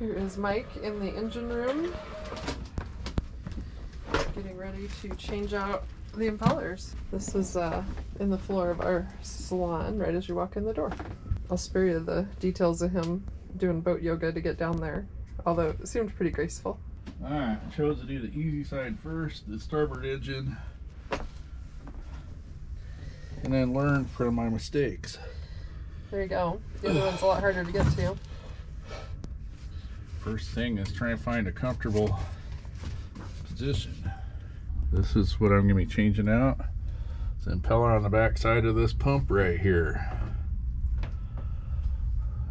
Here is Mike in the engine room, getting ready to change out the impellers. This is in the floor of our salon right as you walk in the door. I'll spare you the details of him doing boat yoga to get down there, although it seemed pretty graceful. Alright, I chose to do the easy side first, the starboard engine, and then learn from my mistakes. There you go. The other one's a lot harder to get to. First thing is try and find a comfortable position. This is what I'm going to be changing out. It's an impeller on the back side of this pump right here.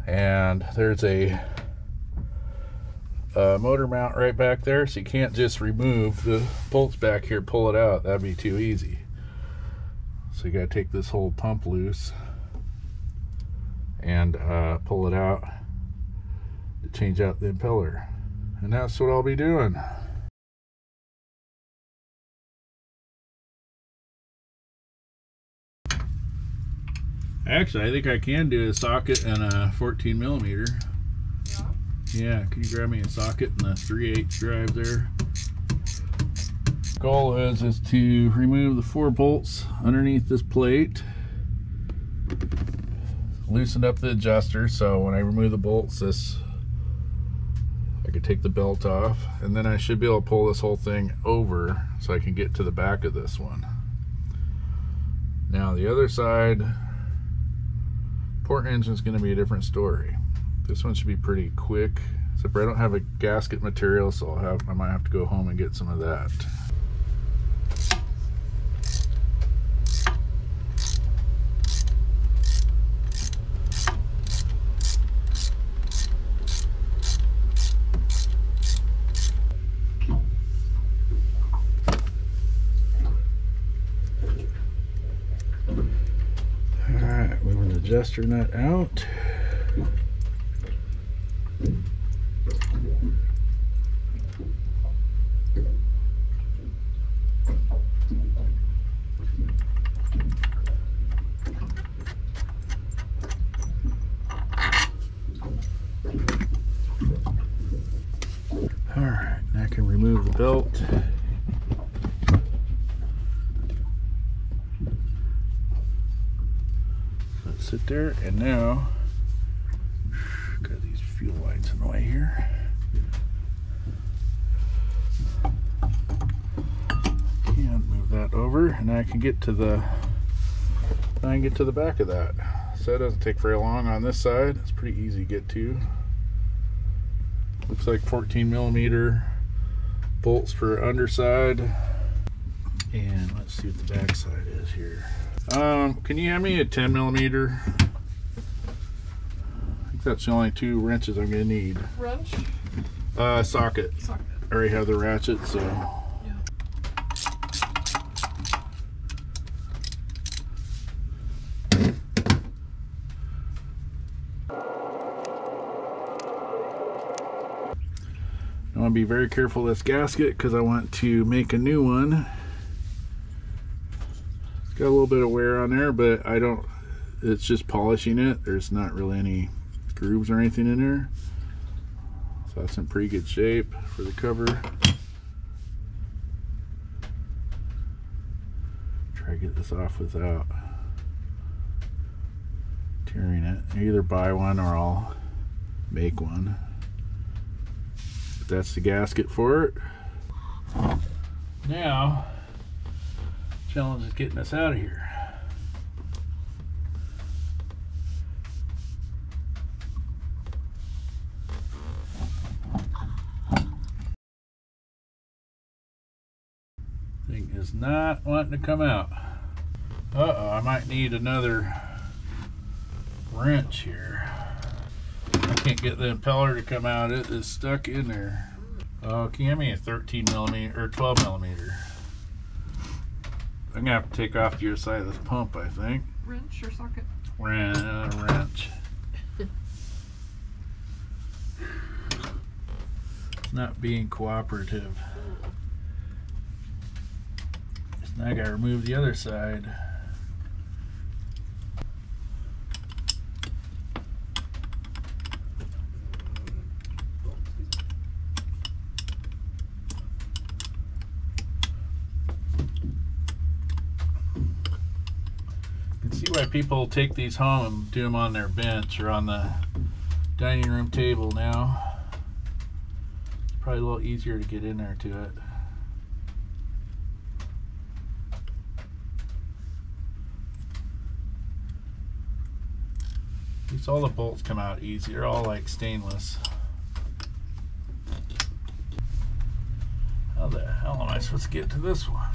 And there's a motor mount right back there, so you can't just remove the bolts back here, pull it out. That'd be too easy. So you got to take this whole pump loose and pull it out to change out the impeller. And that's what I'll be doing. Actually, I think I can do a socket and a 14 millimeter. Yeah, can you grab me a socket and a 3/8 drive there? Goal is to remove the 4 bolts underneath this plate. Loosen up the adjuster so when I remove the bolts, I could take the belt off, and then I should be able to pull this whole thing over so I can get to the back of this one. Now the other side, port engine is going to be a different story. This one should be pretty quick, except I don't have a gasket material, so I might have to go home and get some of that. Alright, moving the adjuster nut out. Alright, now I can remove the belt. Let's sit there, and now got these fuel lights in the way here. Can move that over, and I can get to the back of that. So it doesn't take very long on this side. It's pretty easy to get to. Looks like 14 millimeter bolts for underside. And let's see what the back side is here. Can you hand me a 10 millimeter? I think that's the only 2 wrenches I'm gonna need. Wrench? Socket. Socket. I already have the ratchet, so. Yeah. I want to be very careful with this gasket because I want to make a new one. It's got a little bit of wear on there, but it's just polishing it. There's not really any grooves or anything in there. So that's in pretty good shape for the cover. Try to get this off without tearing it. Either buy one or I'll make one. But that's the gasket for it. Now, challenge is getting us out of here. Thing is not wanting to come out. Uh-oh, I might need another wrench here. I can't get the impeller to come out. It is stuck in there. Oh, can you give me a 13 millimeter or 12 millimeter? I'm gonna have to take off the other side of this pump, I think. Wrench or socket? Wrench. It's not being cooperative. So now I gotta remove the other side. why people take these home and do them on their bench or on the dining room table now. It's probably a little easier to get in there to it. At least all the bolts come out easy. They're all like stainless. How the hell am I supposed to get to this one?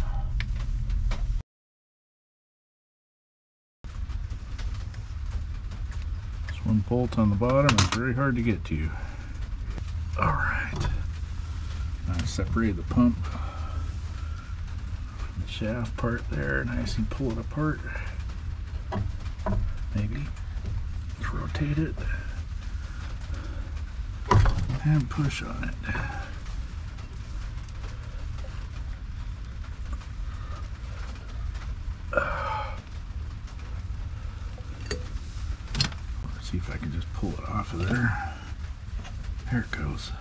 This one bolt on the bottom is very hard to get to. Alright. I separate the pump from the shaft part there. Nice and pull it apart. Maybe. Let's rotate it. And push on it. See if I can just pull it off of there. There it goes.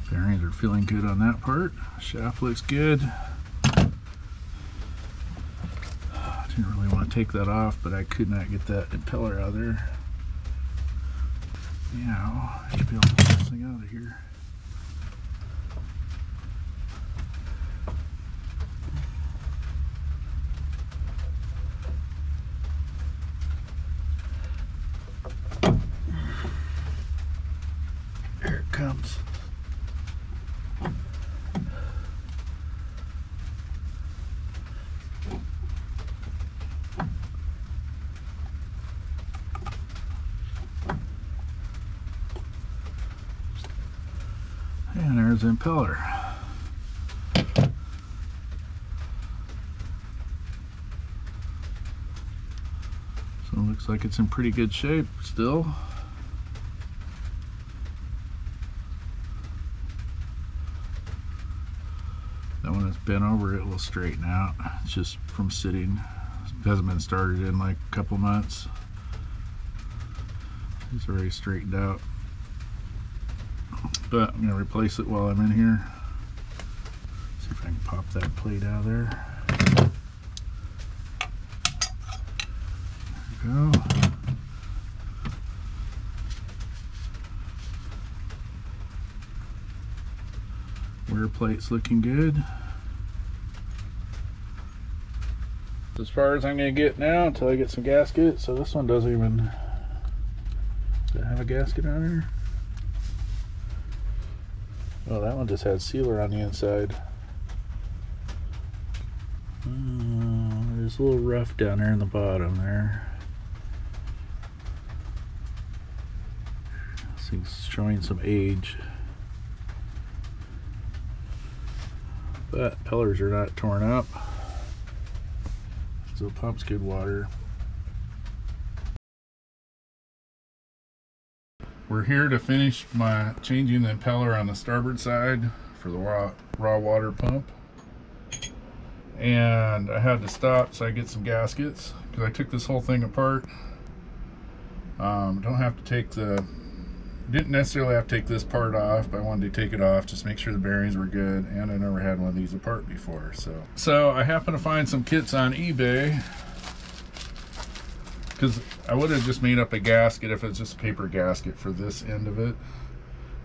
Bearings are feeling good on that part. Shaft looks good. Didn't really want to take that off, but I could not get that impeller out of there. Now, I should be able to get this thing out of here. There it comes. And there's the impeller. So it looks like it's in pretty good shape still. That one that's bent over, it will straighten out. It's just from sitting. It hasn't been started in like a couple months. It's already straightened out. But I'm going to replace it while I'm in here. See if I can pop that plate out of there. There we go. Wear plate's looking good. As far as I'm going to get now until I get some gasket. So this one doesn't even... Does it have a gasket on there? Oh, that one just has sealer on the inside. There's a little rough down there in the bottom there. This thing's showing some age. But impellers are not torn up. So it pumps good water. We're here to finish my changing the impeller on the starboard side for the raw water pump. And I had to stop so I get some gaskets because I took this whole thing apart. Don't have to take the, didn't necessarily have to take this part off, but I wanted to take it off, just make sure the bearings were good, and I never had one of these apart before. So I happened to find some kits on eBay, because I would have just made up a gasket if it's just a paper gasket for this end of it,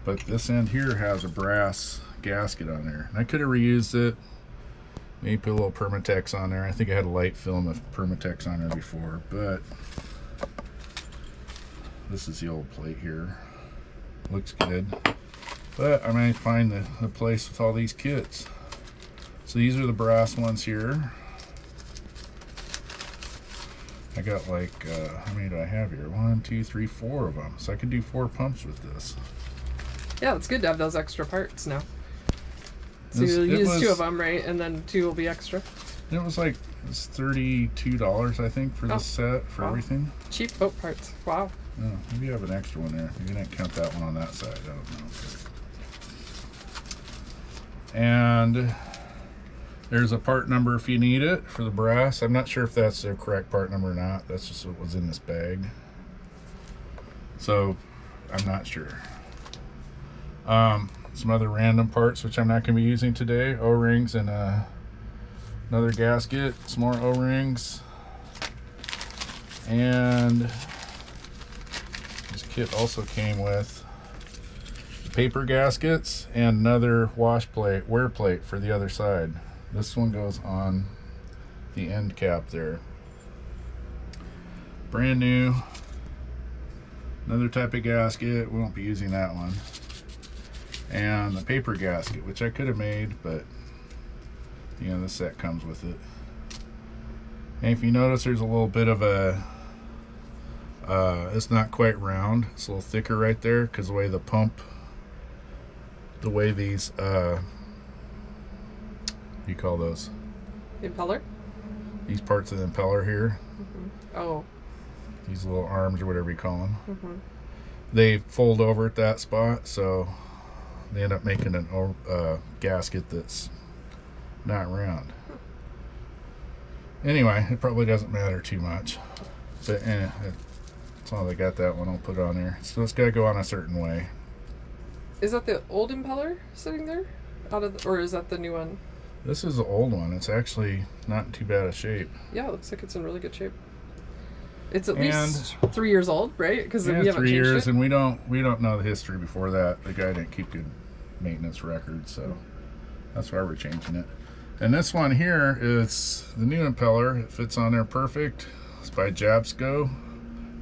but this end here has a brass gasket on there, and I could have reused it, maybe put a little Permatex on there. I think I had a light film of Permatex on there before, but this is the old plate here. Looks good, but I might find the place with all these kits. So these are the brass ones here. I got like, how many do I have here? 1, 2, 3, 4 of them. So I could do 4 pumps with this. Yeah, it's good to have those extra parts now. So you'll use 2 of them, right? And then 2 will be extra. It was like, it's $32, I think, for this set, for everything. Cheap boat parts. Wow. Oh, maybe you have an extra one there. Maybe I didn't count that one on that side. I don't know. And There's a part number if you need it for the brass. I'm not sure if that's the correct part number or not. That's just what was in this bag. So I'm not sure. Some other random parts which I'm not going to be using today. O-rings and another gasket. Some more O-rings. And this kit also came with paper gaskets and another wash plate, wear plate for the other side. This one goes on the end cap there. Brand new. Another type of gasket. We won't be using that one. And the paper gasket, which I could have made, but you know, the set comes with it. And if you notice, there's a little bit of a it's not quite round. It's a little thicker right there because the way the pump, the way these what do you call those? The impeller? These parts of the impeller here. Oh. These little arms or whatever you call them. They fold over at that spot, so they end up making a gasket that's not round. Anyway, it probably doesn't matter too much. But as long as I got that one, I'll put it on there. So it's got to go on a certain way. Is that the old impeller sitting there? Or is that the new one? This is the old one. It's actually not in too bad a shape. Yeah, it looks like it's in really good shape. It's at least 3 years old, right? Because we haven't 3 changed years, it. and we don't know the history before that. The guy didn't keep good maintenance records, so that's why we're changing it. And this one here is the new impeller. It fits on there perfect. It's by Jabsco.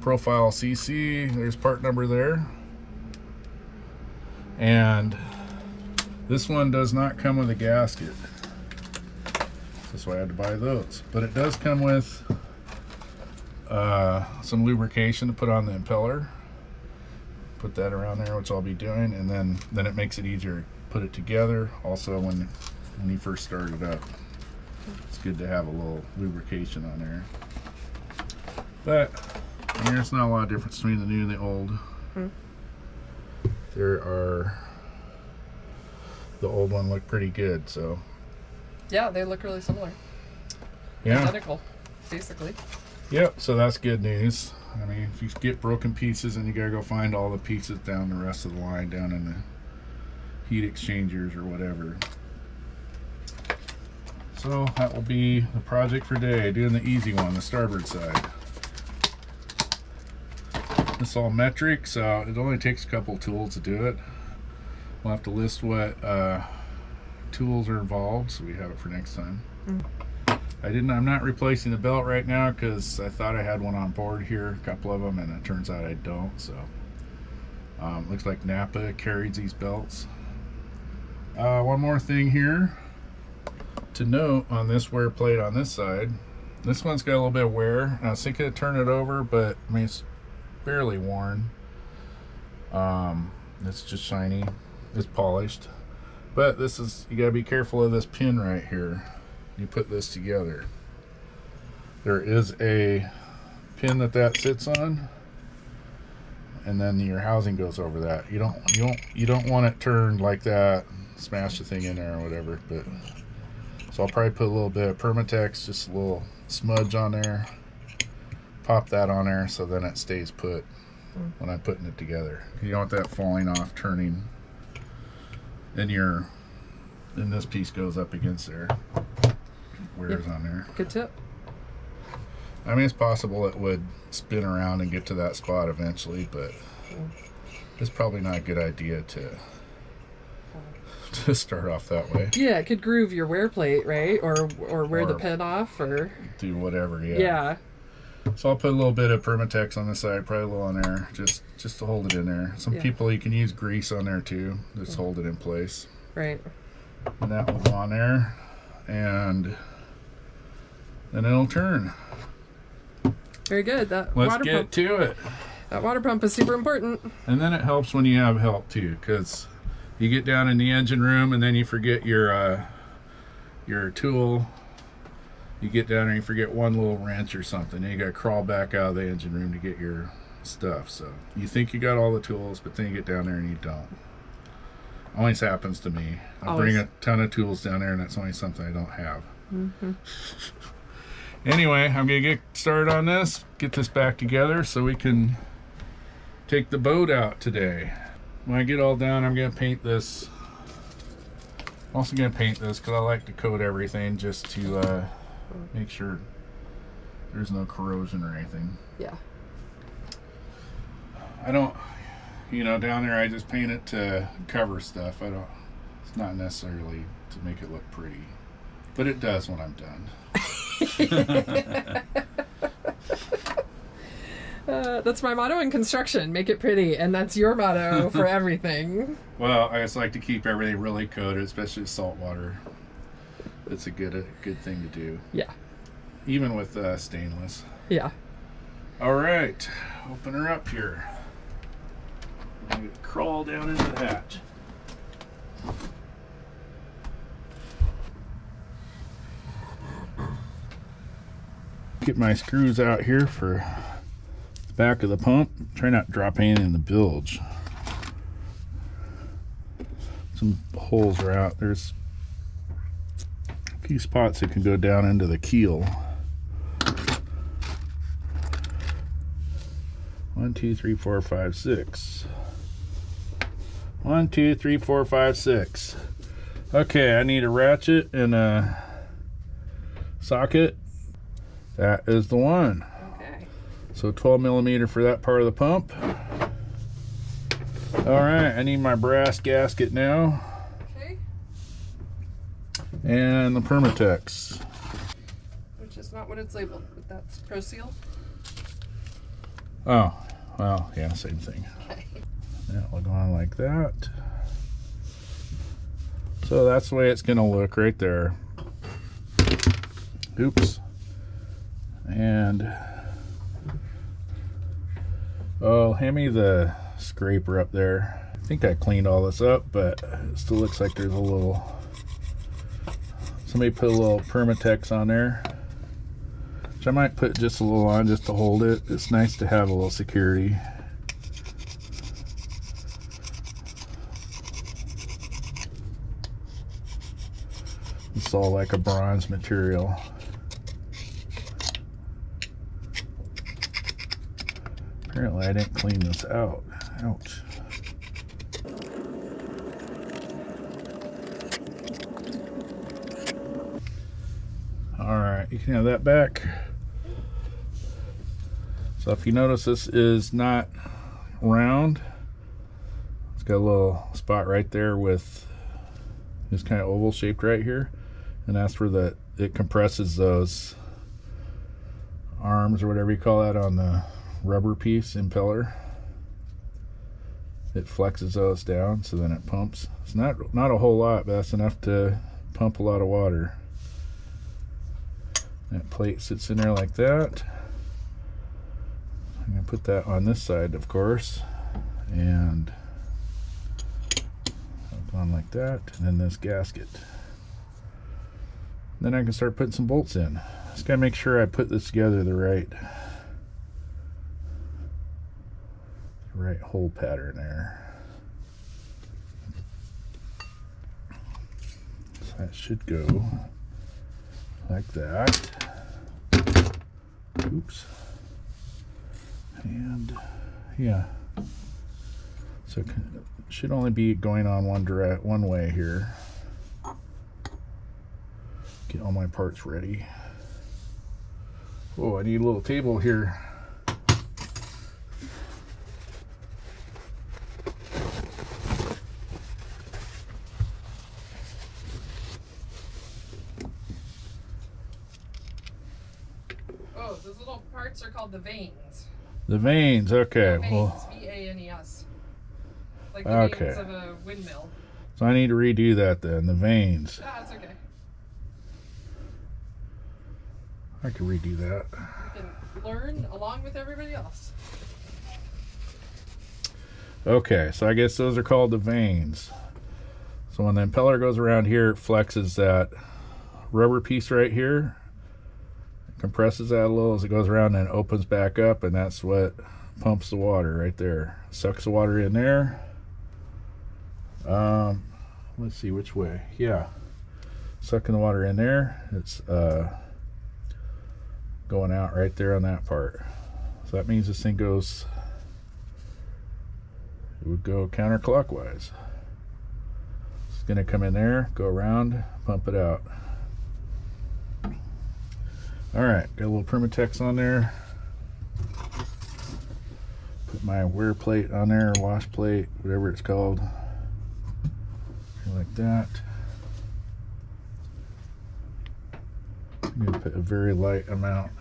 Profile CC. There's part number there. And this one does not come with a gasket. That's why I had to buy those. But it does come with some lubrication to put on the impeller. Put that around there, which I'll be doing, and then it makes it easier to put it together. Also, when you first start it up, it's good to have a little lubrication on there. But there's not a lot of difference between the new and the old. The old one looked pretty good, so yeah, they look really similar. Yeah, Identical, basically. Yep, so that's good news. I mean, if you get broken pieces, and you gotta go find all the pieces down the rest of the line, down in the heat exchangers or whatever. So that will be the project for today, doing the easy one, the starboard side. It's all metric, so it only takes a couple tools to do it. We'll have to list what tools are involved, so we have it for next time. I'm not replacing the belt right now because I thought I had one on board here, a couple of them, and it turns out I don't. So looks like Napa carries these belts. One more thing here to note on this wear plate on this side. This one's got a little bit of wear. I was thinking of turning it over, but I mean, it's barely worn. It's just shiny. It's polished. But this is, you gotta be careful of this pin right here. You put this together. There is a pin that sits on, and then your housing goes over that. You don't want it turned like that. Smash the thing in there or whatever. But so I'll probably put a little bit of Permatex, just a little smudge on there. Pop that on there so then it stays put when I'm putting it together. You don't want that falling off, turning, and this piece goes up against there. Wears on there. Good tip. I mean, it's possible it would spin around and get to that spot eventually, but it's probably not a good idea to start off that way. Yeah, it could groove your wear plate, right? Or wear the pin off, or do whatever. Yeah. So I'll put a little bit of Permatex on the side, probably a little on there, just to hold it in there. Some people, you can use grease on there too, just hold it in place. Right. And that will go on there, and then it'll turn. Very good. Let's get to it. That water pump is super important. And then it helps when you have help too, because you get down in the engine room and then you forget your tool. You get down there and you forget one little wrench or something, and you gotta crawl back out of the engine room to get your stuff. So you think you got all the tools, but then you get down there and you don't. Always happens to me. I bring a ton of tools down there, and that's only something I don't have. Anyway, I'm gonna get started on this, get this back together so we can take the boat out today. When I get all done, I'm gonna paint this. I'm also gonna paint this because I like to coat everything just to make sure there's no corrosion or anything. Yeah. I don't, you know, down there I just paint it to cover stuff. I don't, it's not necessarily to make it look pretty, but it does when I'm done. That's my motto in construction, make it pretty, and that's your motto for everything. Well, I just like to keep everything really coated, especially salt water. It's a good thing to do. Yeah. Even with stainless. Yeah. All right, open her up here. I'm gonna crawl down into the hatch. Get my screws out here for the back of the pump. Try not to drop anything in the bilge. Some holes are out. There's a few spots that can go down into the keel. 1, 2, 3, 4, 5, 6. 1, 2, 3, 4, 5, 6. Okay, I need a ratchet and a socket. That is the one. Okay. So 12 millimeter for that part of the pump. All right, I need my brass gasket now. Okay. And the Permatex. Which is not what it's labeled, but that's Pro Seal. Oh, well, yeah, same thing. Okay. That will go on like that. So that's the way it's gonna look right there. Oops. And oh, hand me the scraper up there. I think I cleaned all this up, but it still looks like there's a little, somebody put a little Permatex on there, which I might put just a little on just to hold it. It's nice to have a little security. It's all like a bronze material. Apparently I didn't clean this out. Ouch. Alright, you can have that back. So if you notice, this is not round. It's got a little spot right there with this kind of oval shaped right here. And that's where it compresses those arms or whatever you call that on the rubber piece impeller. It flexes those down, so then it pumps. It's not a whole lot, but that's enough to pump a lot of water. That plate sits in there like that. I'm gonna put that on this side, of course, and on like that, and then this gasket. Then I can start putting some bolts in. Just gotta make sure I put this together the right hole pattern there. So that should go like that. Oops. And yeah, so it should only be going on one way here. Get all my parts ready. Oh, I need a little table here. Oh, those little parts are called the vanes. The vanes, okay. Vanes, Well, V-A-N-E-S. Like the okay. vanes of a windmill. So I need to redo that then, the vanes. Ah, it's okay. I can redo that. You can learn along with everybody else. Okay, so I guess those are called the vanes. So when the impeller goes around here, it flexes that rubber piece right here, it compresses that a little as it goes around, and it opens back up, and that's what pumps the water right there. Sucks the water in there. let's see which way. Yeah, sucking the water in there. It's going out right there on that part. So that means this thing goes, it would go counterclockwise. It's going to come in there, go around, pump it out. Alright, got a little Permatex on there. Put my wear plate on there, wash plate, whatever it's called. Like that. I'm going to put a very light amount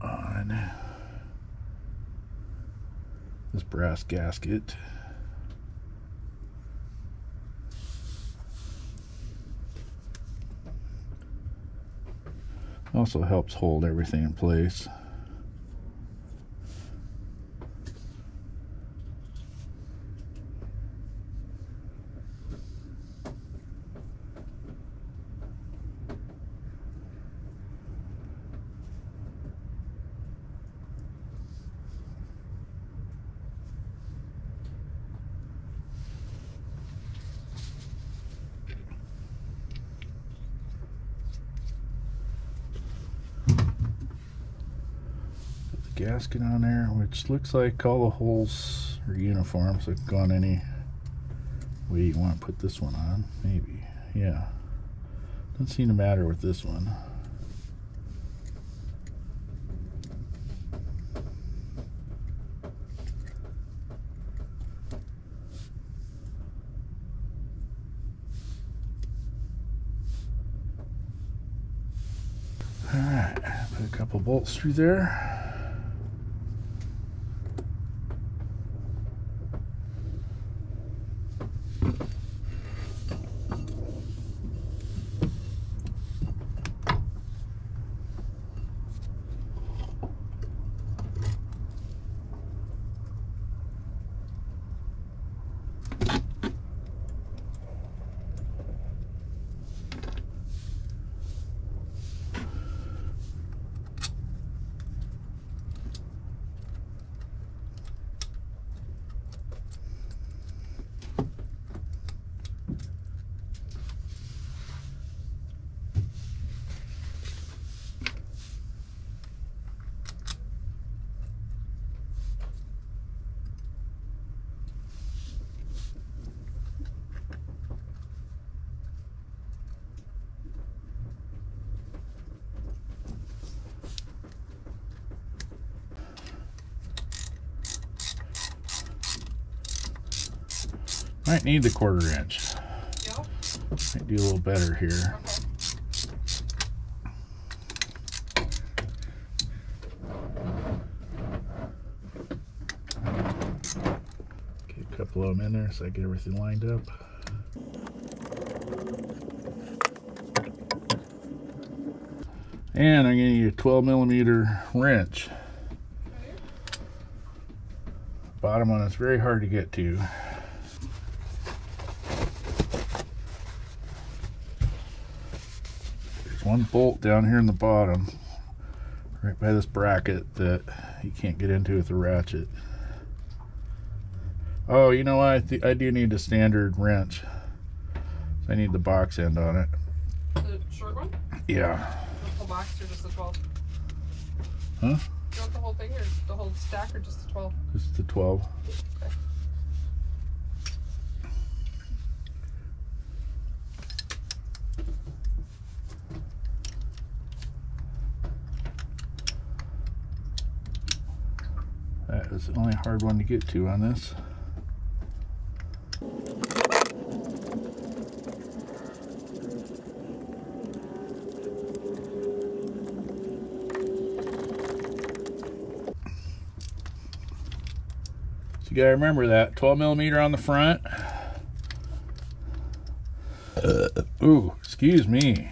on this brass gasket. Also helps hold everything in place. Gasket on there, which looks like all the holes are uniform, so it can go on any way you want to put this one on. Maybe, yeah. Doesn't seem to matter with this one. All right, put a couple bolts through there. Might need the 1/4 inch. Yeah. Might do a little better here. Okay. Get a couple of them in there so I get everything lined up. And I'm going to need a 12mm wrench. Okay. Bottom one is very hard to get to. One bolt down here in the bottom, right by this bracket, that you can't get into with a ratchet. Oh, you know what? I do need a standard wrench. I need the box end on it. The short one? Yeah. The whole box or just the 12? Huh? Do you want the whole thing or the whole stack or just the 12? Just the 12. Okay. That is the only hard one to get to on this. So you gotta remember that 12mm on the front. Ooh, excuse me.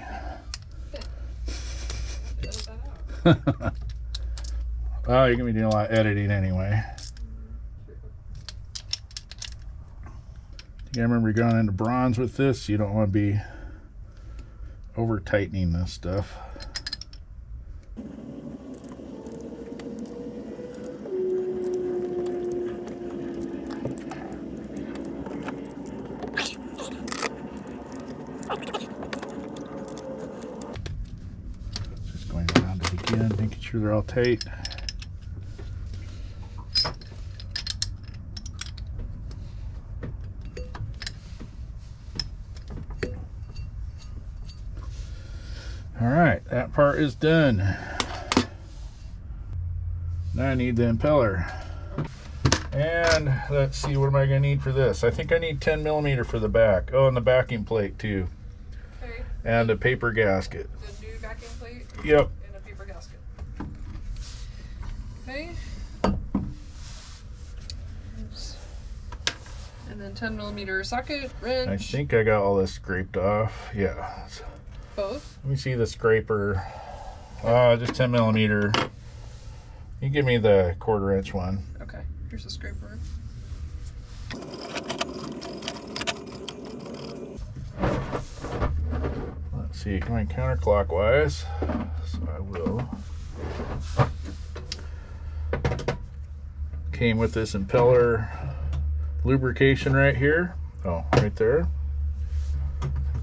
Oh, you're gonna be doing a lot of editing anyway. You gotta remember, you're going into bronze with this. You don't want to be over tightening this stuff. sure they're all tight. All right, that part is done. Now I need the impeller. And let's see, what am I gonna need for this? I think I need 10 millimeter for the back. Oh, and the backing plate too. Okay. And a paper gasket. The new backing plate? Yep. And a paper gasket. Okay. Oops. And then 10 millimeter socket, wrench. I think I got all this scraped off. Yeah. Both? Let me see the scraper. Just 10 millimeter. You give me the 1/4 inch one. Okay, here's the scraper. Let's see, going counterclockwise. So I will. Came with this impeller lubrication right here. Oh, right there.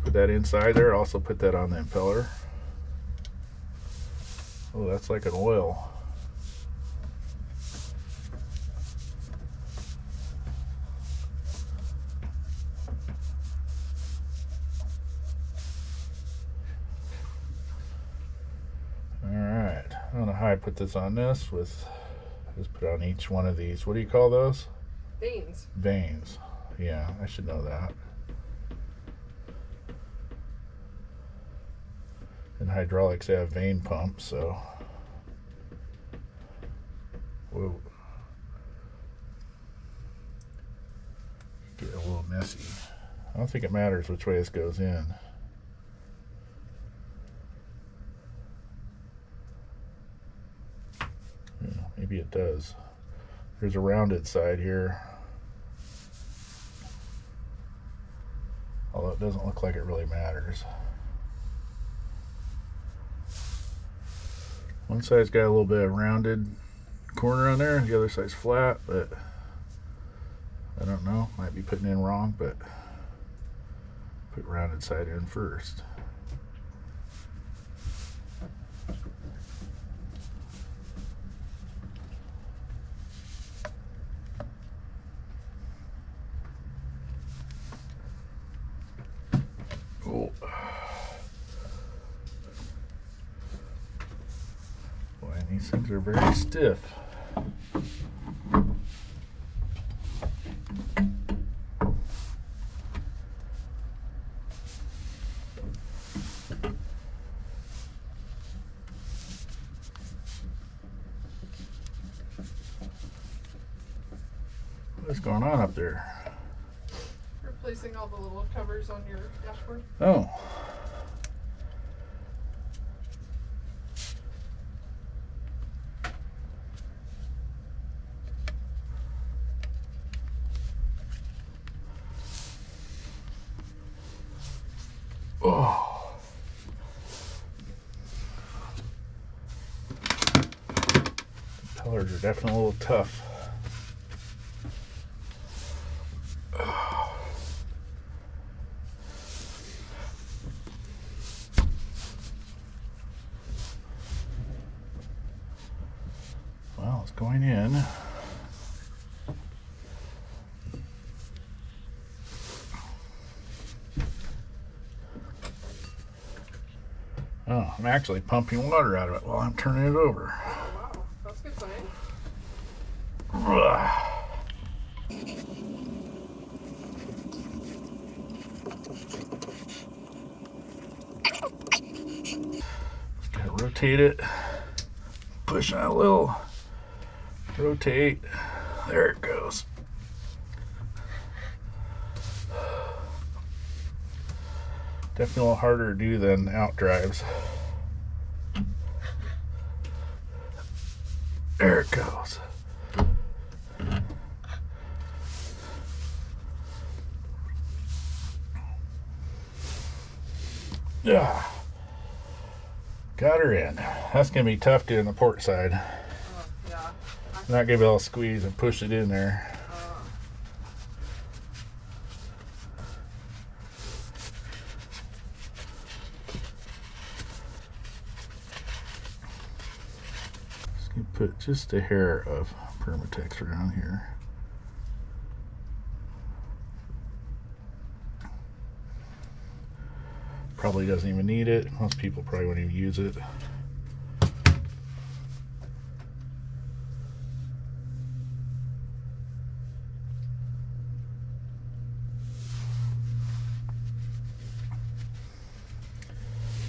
Put that inside there. Also put that on the impeller. Oh, that's like an oil. Alright, I don't know how I put this on this with, just put on each one of these. What do you call those? Vanes. Vanes. Yeah, I should know that. In hydraulics they have vane pumps, so. Whoa. Get a little messy. I don't think it matters which way this goes in. Maybe it does. There's a rounded side here. Although it doesn't look like it really matters. One side's got a little bit of rounded corner on there, the other side's flat, but I don't know. Might be putting in wrong, but put rounded side in first. Oh. Boy, these things are very stiff. What's going on up there? Replacing all the little covers on your dashboard. Oh. Oh. The colors are definitely a little tough. Well, it's going in. Oh, I'm actually pumping water out of it while I'm turning it over. Oh, wow, that's a good sign. Just gotta rotate it. Push on a little. Rotate. There it goes. Definitely a little harder to do than out drives. There it goes. Yeah. Got her in. That's gonna be tough doing the port side. Yeah. Not gonna be able to squeeze and push it in there. put just a hair of Permatex around here. Probably doesn't even need it. Most people probably won't even use it.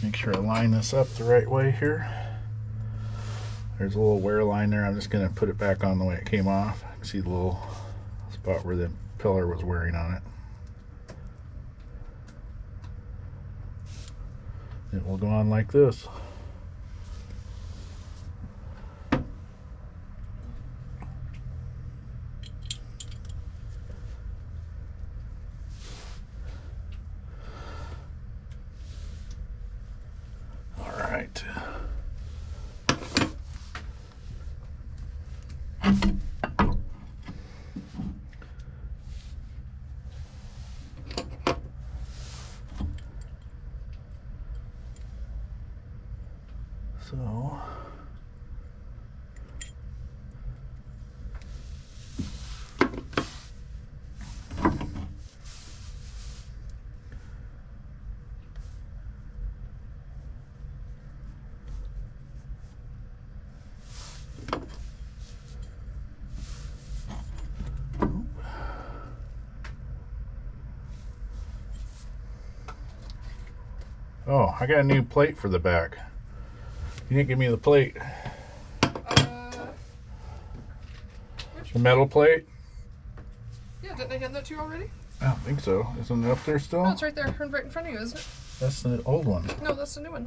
Make sure I line this up the right way here. There's a little wear line there. I'm just going to put it back on the way it came off. You can see the little spot where the impeller was wearing on it. It will go on like this. All right. So oh, I got a new plate for the back. You didn't give me the plate. The metal plate? Yeah, didn't I hand that to you already? I don't think so. Isn't it up there still? No, it's right there, right in front of you, isn't it? That's the old one. No, that's the new one.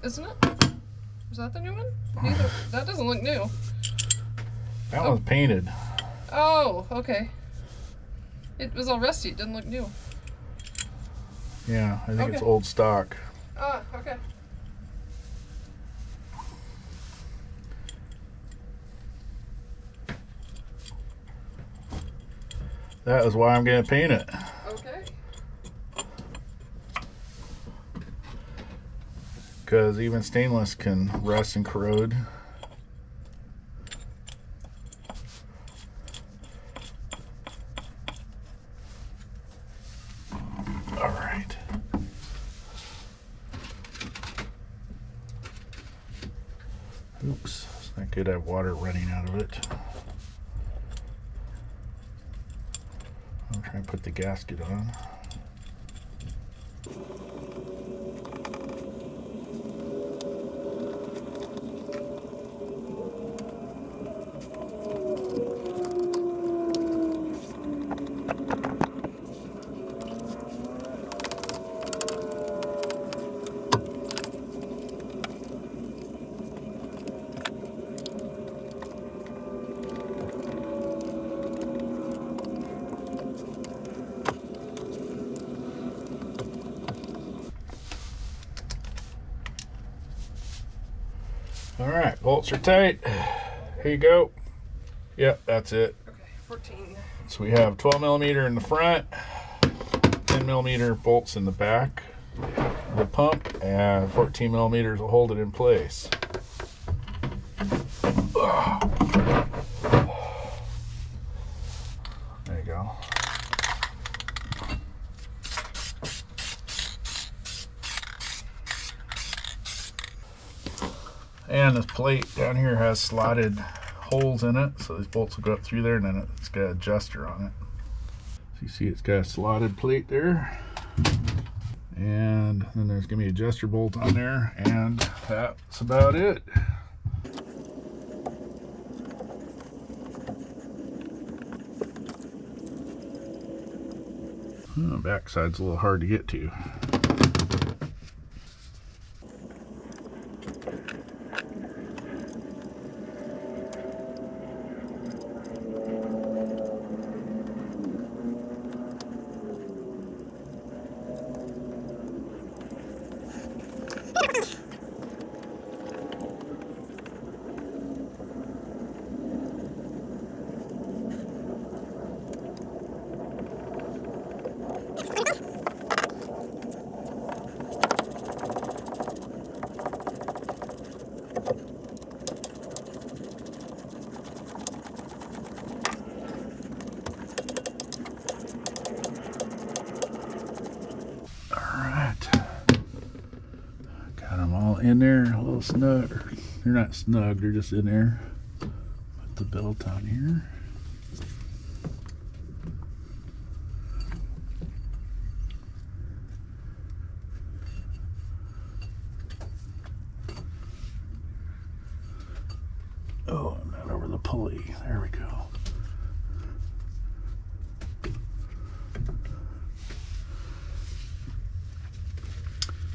Isn't it? Is that the new one? Neither. That doesn't look new. That one's painted. Oh, okay. It was all rusty. It didn't look new. Yeah, I think it's Okay. old stock. Ah, okay. That is why I'm going to paint it. Okay. Because even stainless can rust and corrode. All right. Oops, I could have water running out of it. I'm trying to put the gasket on. All right, bolts are tight. Here you go. Yep, that's it. Okay, 14. So we have 12 millimeter in the front, 10 millimeter bolts in the back of the pump, and 14 millimeters will hold it in place. There you go. And this plate down here has slotted holes in it, so these bolts will go up through there, and then it's got an adjuster on it. So you see it's got a slotted plate there, and then there's gonna be an adjuster bolt on there, and that's about it. The backside's a little hard to get to. there a little snug. They're not snug, they're just in there. Put the belt on here. Oh, I'm not over the pulley. There we go.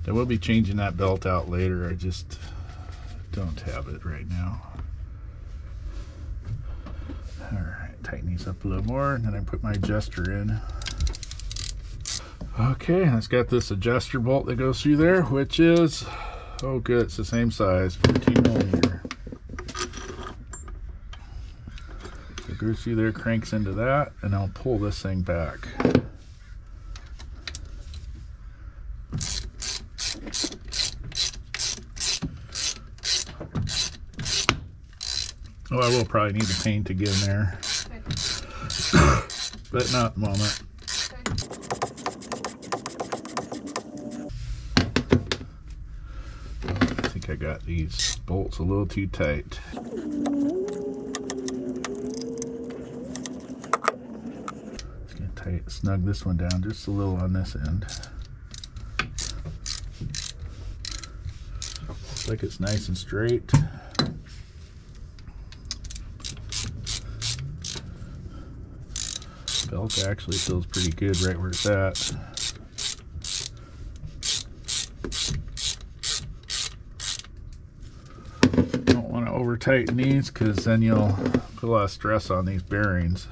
I will be changing that belt out later. I just don't have it right now. Alright, tighten these up a little more, and then I put my adjuster in. Okay, it's got this adjuster bolt that goes through there, which is, oh good, it's the same size, 14 millimeter. It goes through there, cranks into that, and I'll pull this thing back. Oh, I will probably need the paint to get in there, but not at the moment. I think I got these bolts a little too tight. Just gonna snug this one down just a little on this end. Looks like it's nice and straight. Belt actually feels pretty good right where it's at. Don't want to over tighten these because then you'll put a lot of stress on these bearings.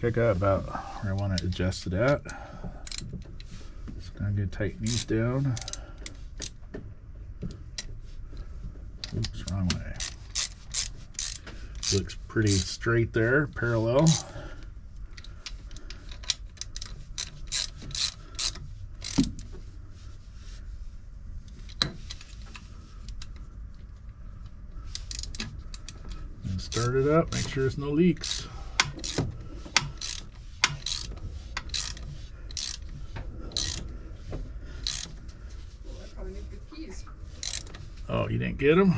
I got about where I want to adjust it at. So now I'm going to tighten these down. Oops, wrong way. Looks pretty straight there, parallel. And start it up, make sure there's no leaks. Oh, you didn't get them?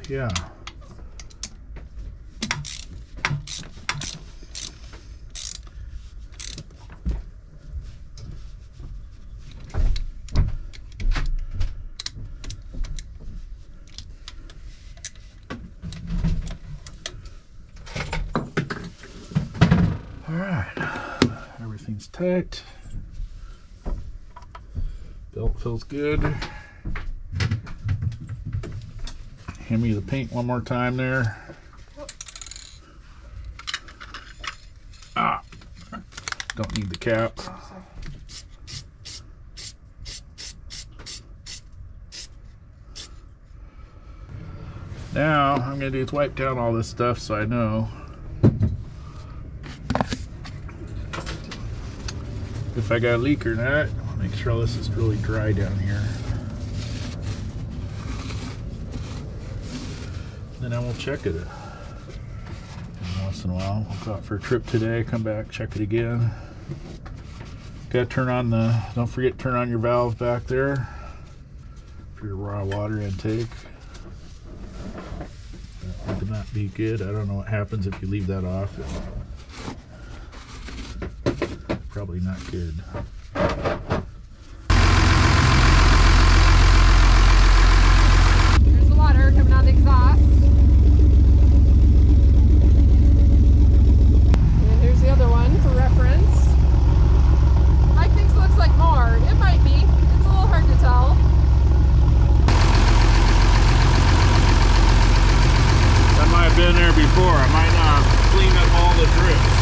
Yeah. All right, everything's tight. Belt feels good. Hand me the paint one more time there. Ah, don't need the cap. Now I'm gonna do is wipe down all this stuff so I know if I got a leak or not. Make sure all this is really dry down here. Then I will check it once in a while. I'll go out for a trip today, come back, check it again. Gotta turn on the, don't forget to turn on your valve back there for your raw water intake. That would not be good. I don't know what happens if you leave that off. Probably not good. There's the water coming out of the exhaust. And here's the other one for reference. Mike thinks it looks like more. It might be. It's a little hard to tell. That might have been there before. I might not have cleaned up all the drips.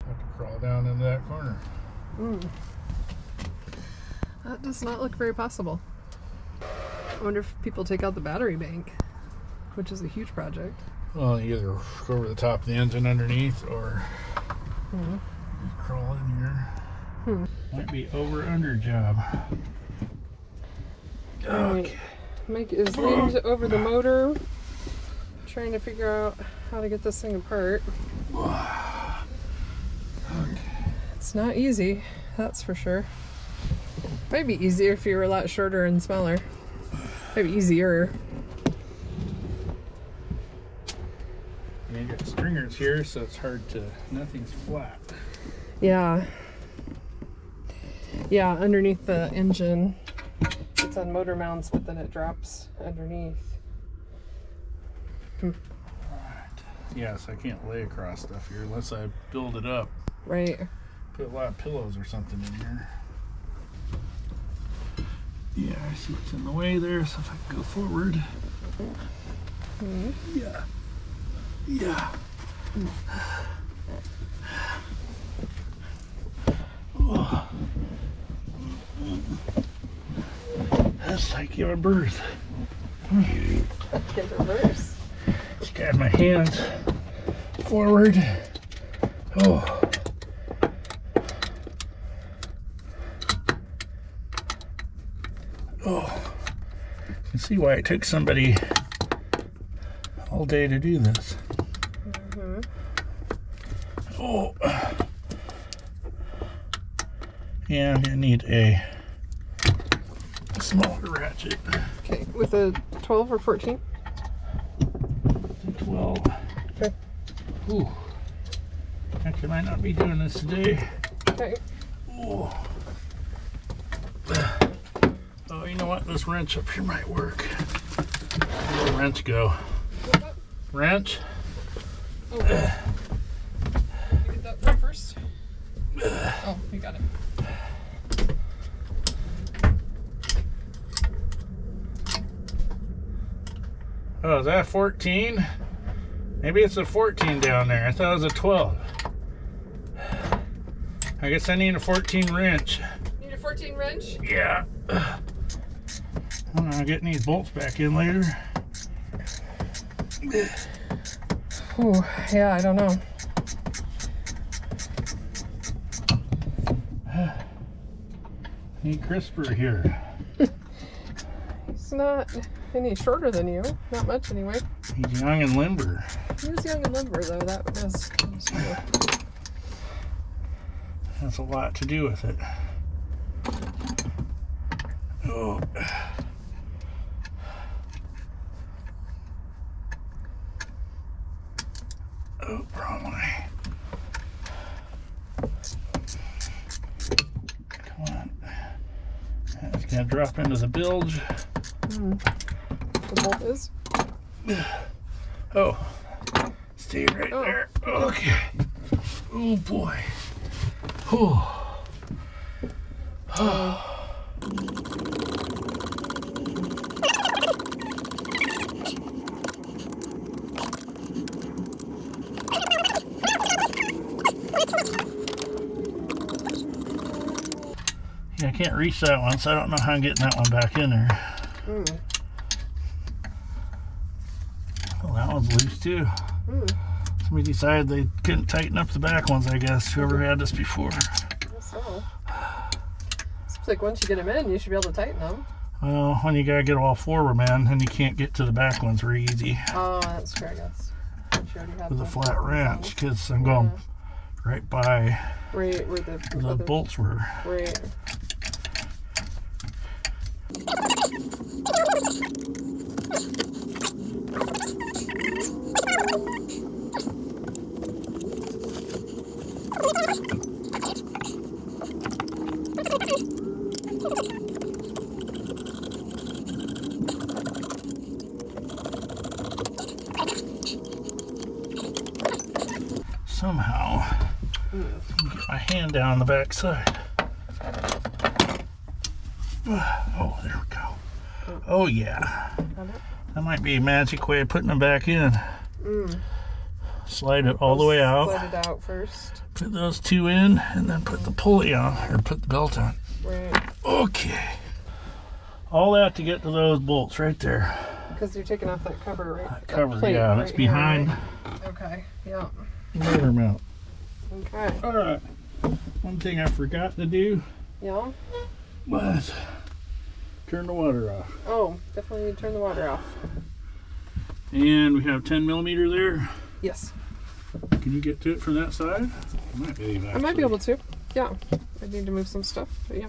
I have to crawl down into that corner. That does not look very possible. I wonder if people take out the battery bank, which is a huge project. Well, you either go over the top of the engine underneath or you crawl in here. Might be over-under job. Alright, Mike is leaned over the motor, trying to figure out how to get this thing apart. It's not easy, that's for sure. Might be easier if you were a lot shorter and smaller. Maybe easier. You got stringers here, so it's hard to, nothing's flat. Yeah. Yeah, underneath the engine. It's on motor mounts, but then it drops underneath. Alright. Yes, I can't lay across stuff here unless I build it up. Right. Put a lot of pillows or something in here. Yeah, I see what's in the way there, so if I can go forward. Mm-hmm. Yeah. Yeah. Oh. That's like giving birth. Get reverse. Just got my hands forward. Oh. Oh. You can see why it took somebody all day to do this. Mm-hmm. Oh. And I need a smaller ratchet. Okay, with a 12 or 14? 12. Okay. Ooh. Actually, I might not be doing this today. Okay. Oh. Oh, you know what? This wrench up here might work. Where'd the wrench go? Wrench? Oh, you get that one first? Oh, you got it. Oh, is that 14? Maybe it's a 14 down there. I thought it was a 12. I guess I need a 14 wrench. Need a 14 wrench? Yeah. I'm getting these bolts back in later. Ooh, yeah, I don't know. Need crisper here. He's not any shorter than you. Not much, anyway. He's young and limber. He is young and limber, though. That is true. That's a lot to do with it. Oh. Oh, wrong way. Come on. That's gonna drop into the bilge. The bolt is? Oh. Stay right there. Okay. Oh boy. Oh. Oh. Yeah, I can't reach that one, so I don't know how I'm getting that one back in there. Well, that one's loose too. Somebody decided they couldn't tighten up the back ones, I guess, whoever had this before. I guess so. Seems like once you get them in, you should be able to tighten them. Well, when you gotta get all four of them in, then you can't get to the back ones very easy. Oh, that's true, I guess. With a flat wrench, because I'm going right by where the bolts were. Right. Somehow, get my hand down the back side. Oh, there we go. Oh yeah, that might be a magic way of putting them back in. Slide it all the way out. Slide it out first. Put those two in, and then put the pulley on, or put the belt on. Right. Okay. All that to get to those bolts right there. Because you're taking off that cover, right? That cover, yeah, that's behind. Right? Okay. Yeah. Motor mount. Okay. Alright. One thing I forgot to do Yeah. But turn the water off. Oh, definitely need to turn the water off. And we have 10 millimeter there. Yes. Can you get to it from that side? I might be able to. Yeah. I need to move some stuff, but yeah.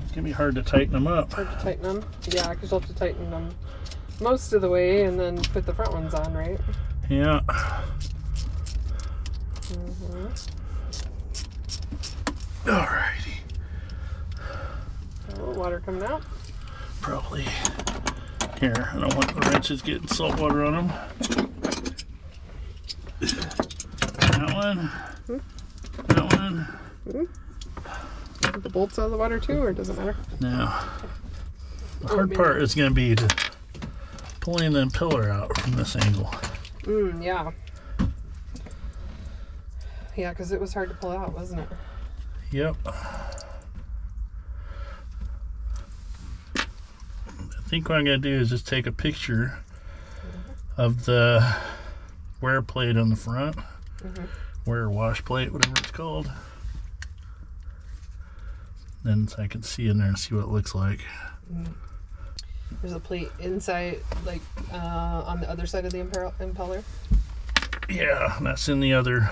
It's gonna be hard to tighten them up. Hard to tighten them. Yeah, because you'll have to tighten them most of the way and then put the front ones on, right? Yeah. Alrighty. A little water coming out. Probably. Here, I don't want the wrenches getting salt water on them. That one. That one. The bolts out of the water too, or does it matter? No. The hard part is going to be to pulling the impeller out from this angle. Yeah. Yeah, because it was hard to pull out, wasn't it? Yep. I think what I'm going to do is just take a picture of the wear plate on the front. Wear wash plate, whatever it's called. Then I can see in there and see what it looks like. There's a plate inside, like on the other side of the impeller. Yeah, that's in the other.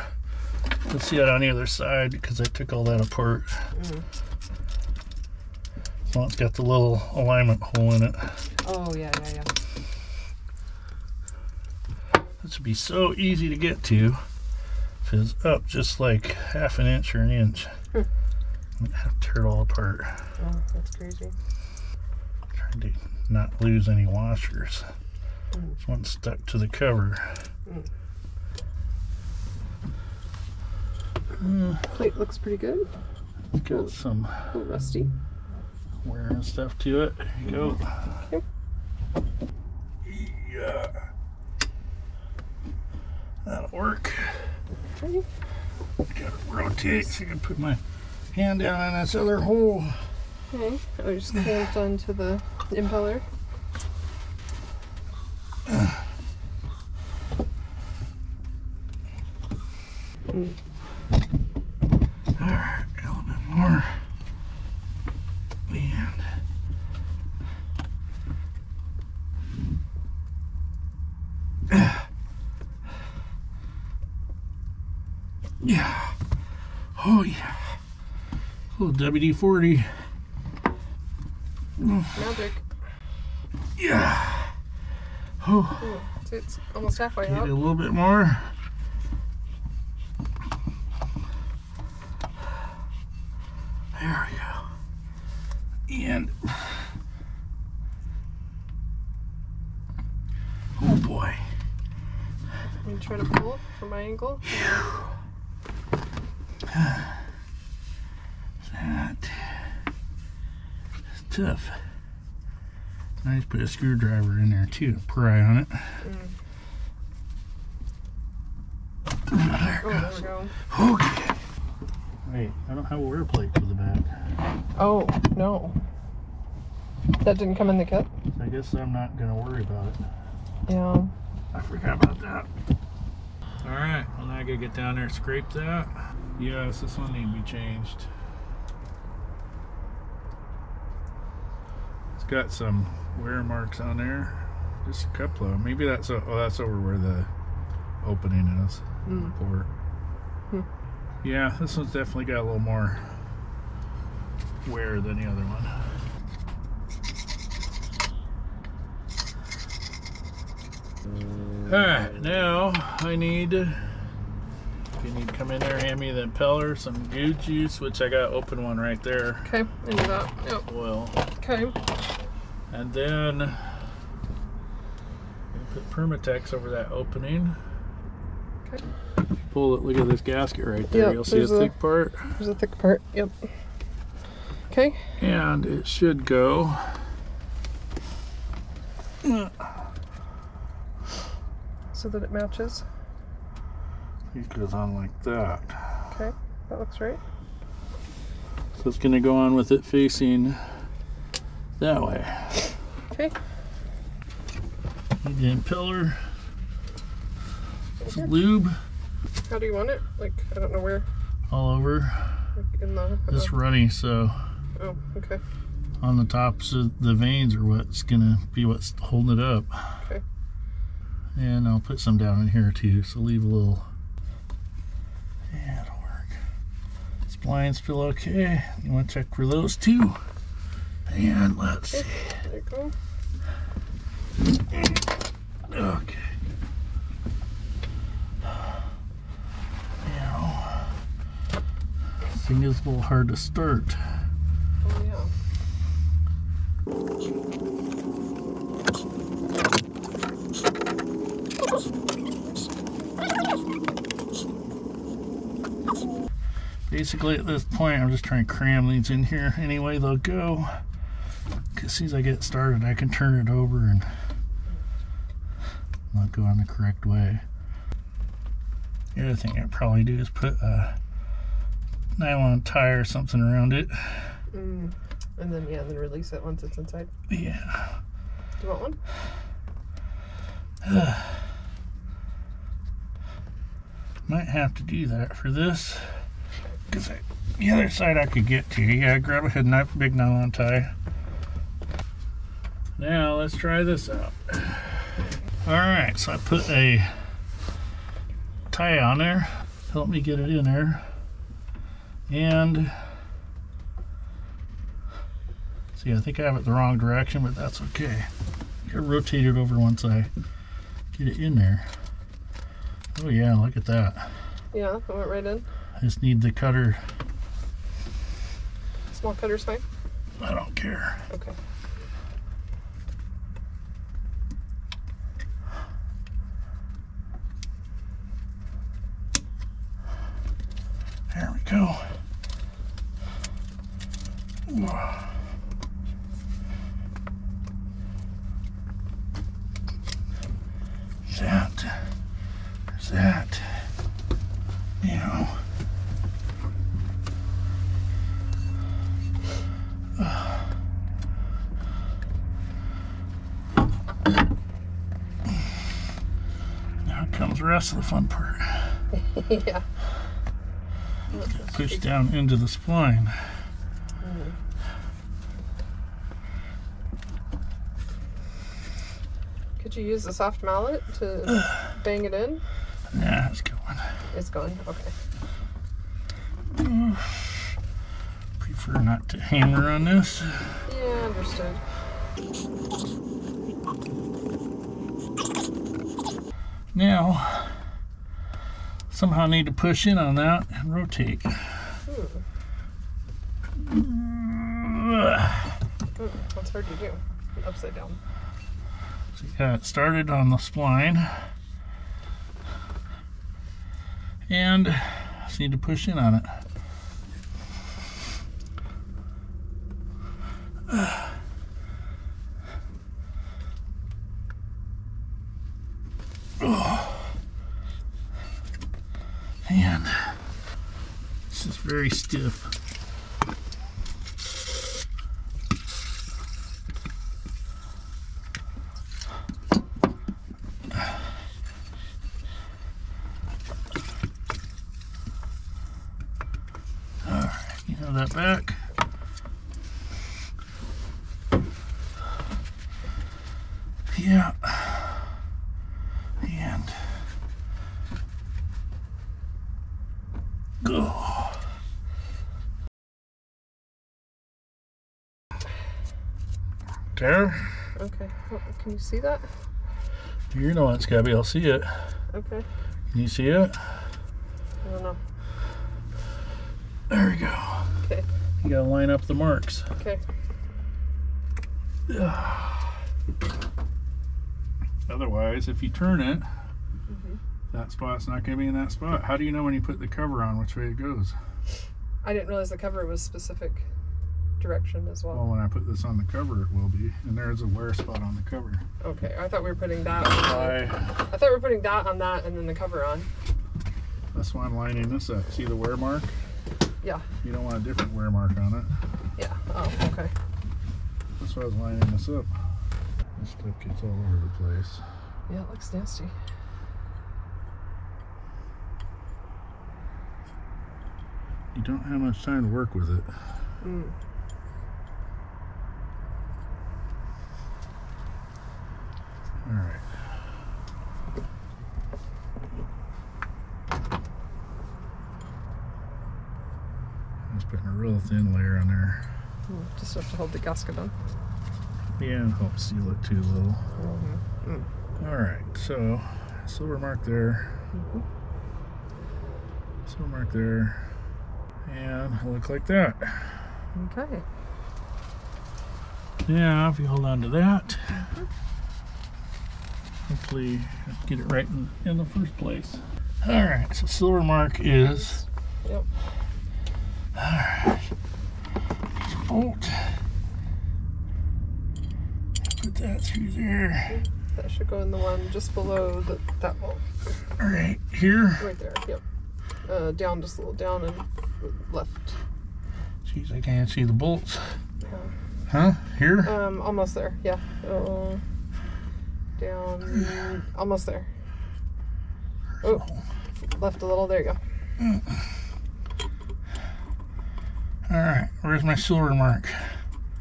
Let's see it on the other side because I took all that apart. So it's got the little alignment hole in it. Oh yeah. This would be so easy to get to if it's up just like half an inch or an inch. I have to tear it all apart. Oh, that's crazy. Trying to not lose any washers. This one's stuck to the cover. Plate looks pretty good. It's got some a little rusty wear and stuff to it. There you go. Okay. Yeah. That'll work. Okay. Gotta rotate so I can put my hand down in this other hole. Okay. I just clamped onto the impeller. Alright, a little bit more. And yeah. Oh yeah. A little WD-40. Magic. Yeah. Oh. So it's almost halfway Get out. a little bit more. There we go. And oh boy. I'm try to pull it from my angle. That is tough. Nice, put a screwdriver in there too to pry on it. There it goes. There we go. Okay. Wait, I don't have a wear plate to the back. Oh, no. That didn't come in the kit? So I guess I'm not going to worry about it. Yeah. I forgot about that. Alright, well now I gotta get down there and scrape that. Yes, this one needs to be changed. It's got some wear marks on there. Just a couple of them. Maybe that's, that's over where the opening is. The port. Yeah, this one's definitely got a little more wear than the other one. Alright, now I need, if you need to come in there, hand me the impeller, some goo juice, which I got open one right there. Okay, I knew that. Yep. Oil. Okay. And then put Permatex over that opening. Okay. Pull it, look at this gasket right there. Yep, You'll see a thick part. There's a thick part, yep. Okay. And it should go. So that it matches. It goes on like that. Okay, that looks right. So it's going to go on with it facing that way. Okay. Need the impeller. Some lube. How do you want it? Like, I don't know where. All over. In the, It's runny, so oh, okay. on the tops of the vanes are what's gonna be what's holding it up. Okay. And I'll put some down in here too, so leave a little. Yeah, it'll work. Splines feel okay. You want to check for those too. And let's see. There you go. Okay. Now, this thing is a little hard to start. Oh, yeah. Basically, at this point, I'm just trying to cram these in here any way they'll go. Because as soon as I get started, I can turn it over and not go on the correct way. The other thing I'd probably do is put a nylon tie or something around it. And then, yeah, then release it once it's inside. Yeah. Do you want one? Might have to do that for this. Because the other side I could get to. Yeah, grab a big nylon tie. Now let's try this out. Alright, so I put a tie on there. Help me get it in there. And see, I think I have it the wrong direction, but that's okay. I gotta rotate it over once I get it in there. Oh yeah, look at that. Yeah, I went right in. I just need the cutter. Small cutter's fine? I don't care. Okay. There we go. There's that. Now. Now comes the rest of the fun part. Yeah. Push down into the spline. Could you use a soft mallet to bang it in? Nah, it's going. It's going? Okay. Prefer not to hammer on this. Yeah, understood. Now, somehow I need to push in on that and rotate. That's hard to do. Upside down. So you got it started on the spline. And just need to push in on it. And this is very stiff. Alright, you have that back. Yeah. And go. There. Okay. Well, can you see that? You know it's gotta be able to see it. Okay. Can you see it? I don't know. There we go. Okay. You gotta line up the marks. Okay. Otherwise, if you turn it, that spot's not gonna be in that spot. How do you know when you put the cover on which way it goes? I didn't realize the cover was specific direction as well. Well, when I put this on the cover, it will be. And there's a wear spot on the cover. Okay, I thought we were putting that on. I thought we were putting that on that and then the cover on. That's why I'm lining this up. See the wear mark? Yeah. You don't want a different wear mark on it. Yeah. Oh, okay. That's why I was lining this up. This stuff gets all over the place. Yeah, it looks nasty. you don't have much time to work with it. All right. Just putting a real thin layer on there. Just have to hold the gasket on. Yeah, and help seal it too a little. All right, so silver mark there. Silver mark there. And it'll look like that. Okay. Now, if you hold on to that, hopefully get it right in the first place. All right, so silver mark is. Yep. All right. Bolt. Put that through there. That should go in the one just below that bolt. All right, here. Right there. Yep. Down just a little down and left. Jeez, I can't see the bolts. Yeah. Huh? Here? Almost there. Yeah. Down. Almost there. Oh, left a little. There you go. All right. Where's my silver mark?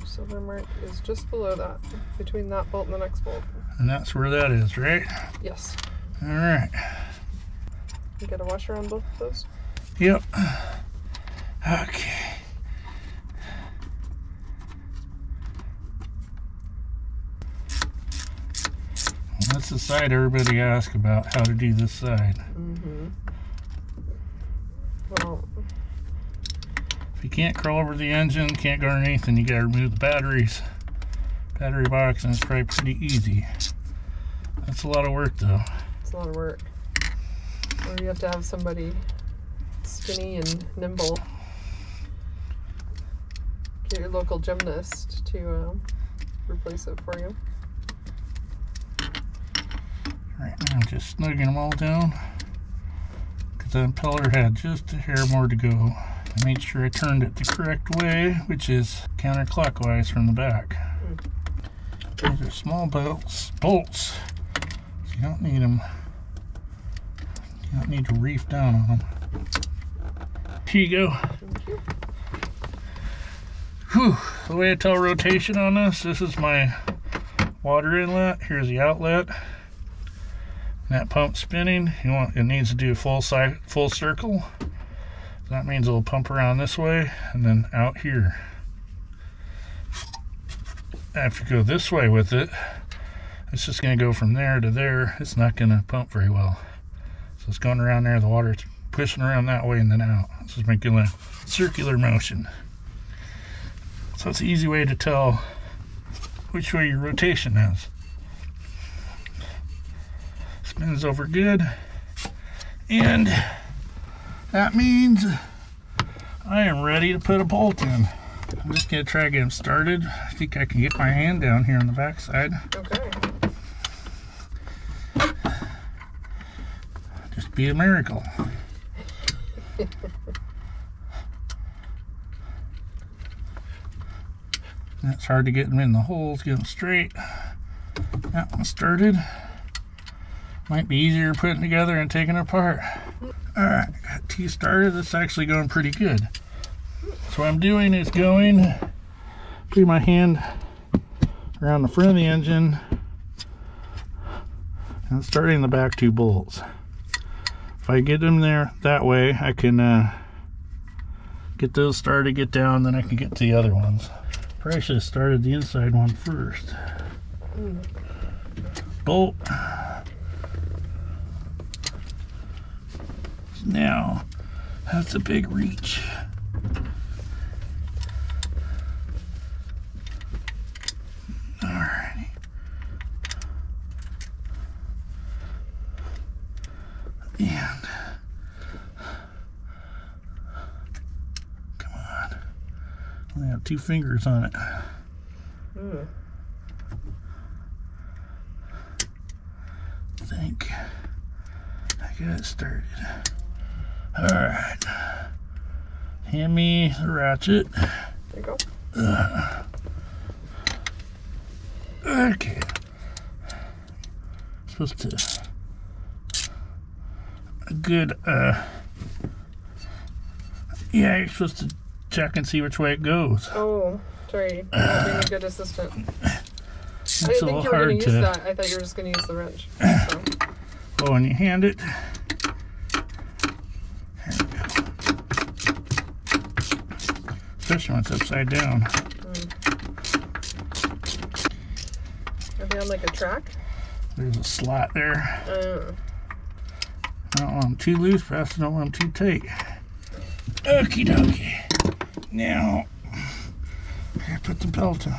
Silver mark is just below that, between that bolt and the next bolt. And that's where that is, right? Yes. All right. You got a washer on both of those? Yep. Okay. Well, that's the side everybody asks about, how to do this side. Well, if you can't crawl over the engine, can't go underneath, then you gotta remove the battery box, and it's probably pretty easy. That's a lot of work though. it's a lot of work. Or you have to have somebody skinny and nimble. Get your local gymnast to replace it for you. Right now I'm just snugging them all down because the impeller had just a hair more to go. I made sure I turned it the correct way, which is counterclockwise from the back. These are small bolts, so you don't need them. You don't need to reef down on them. Here you go. Thank you. Whew. The way I tell rotation on this is my water inlet. Here's the outlet. That pump spinning. It needs to do a full circle. That means it'll pump around this way and then out here. If you go this way with it, it's just going to go from there to there. It's not going to pump very well. So it's going around there, the water's pushing around that way and then out. It's just making a circular motion. So it's an easy way to tell which way your rotation is. Spins over good. And that means I am ready to put a bolt in. I'm just going to try to get them started. I think I can get my hand down here on the back side. Okay. Just be a miracle. It's hard to get them in the holes, get them straight. That one started. Might be easier putting together and taking apart. Alright, got T started. This is actually going pretty good. So what I'm doing is putting my hand around the front of the engine and starting the back two bolts. If I get them there that way, I can get those started, get down, then I can get to the other ones. Probably should have started the inside one first. Bolt. Now, that's a big reach. Alrighty. And come on. I only have 2 fingers on it. I think I got it started. Alright. Hand me the ratchet. There you go. Okay. Supposed to a good Yeah, you're supposed to check and see which way it goes. Oh, sorry. I'm not being a good assistant. It's I didn't a think little you were going hard to use to. that. I thought you were just going to use the wrench. So. Oh, and you hand it. There we go. Especially when it's upside down. Are they on like a track? There's a slot there. Oh. I don't want them too loose, but I also don't want them too tight. Okie dokie. Now, I put the belt on,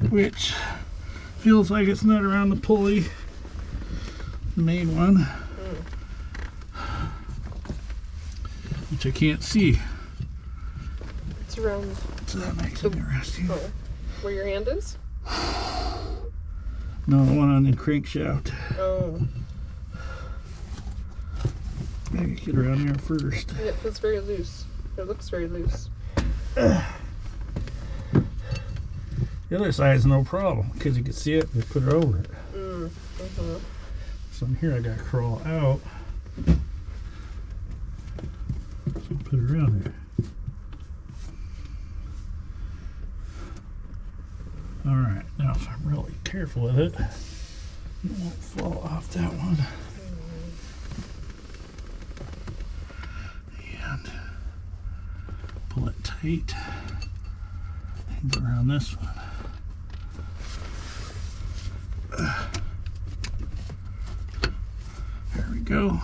which feels like it's not around the pulley, the main one, which I can't see. It's around. So that makes it interesting. Oh, where your hand is? No, the one on the crankshaft. Oh. Maybe get around there first. Yeah, it feels very loose. It looks very loose. The other side is no problem because you can see it and put it over it. So here I gotta crawl out. So put it around there. Alright, now if I'm really careful with it, it won't fall off that one. And pull it tight and go around this one. There we go.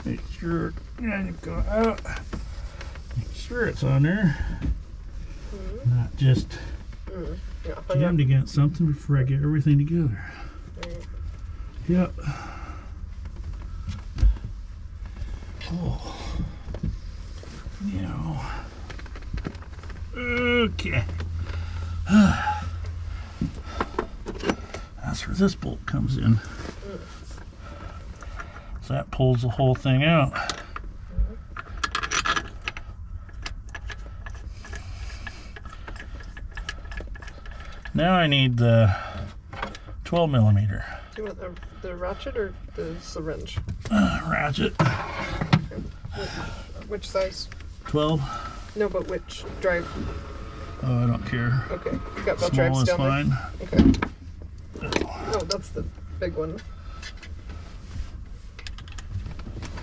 Make sure it go out. Make sure it's on there. Not just jammed against something before I get everything together. Yep. Oh. Now. Okay. That's where this bolt comes in. So that pulls the whole thing out. Now I need the 12 millimeter. Do you want the ratchet or the syringe? Ratchet. Okay. Which size? 12. No, but which drive? Oh, I don't care. Okay, you got both Small drives is down fine. there? Okay. Oh, that's the big one.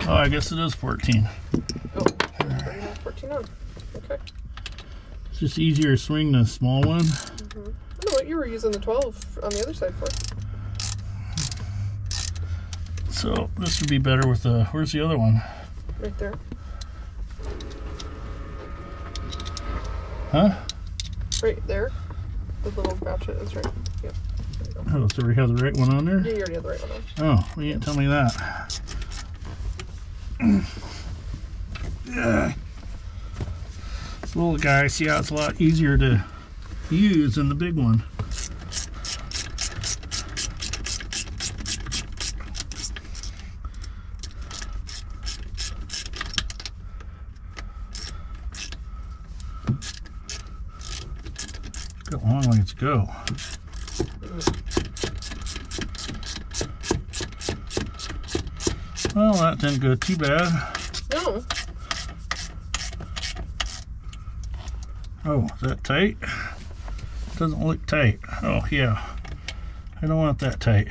Oh, I guess it is 14. Oh, 14 on. Okay. It's just easier to swing the small one. I don't know what you were using the 12 on the other side for. So this would be better with the, where's the other one? Right there. Huh? Right there. The little ratchet is right. Yep. There you go. Oh, so we have the right one on there? Yeah, you already have the right one on. Oh, well, you didn't tell me that. This little guy, see how it's a lot easier to use than the big one. Got a long ways to go. Well, that didn't go too bad. No. Oh, is that tight? Doesn't look tight. Oh, yeah. I don't want that tight.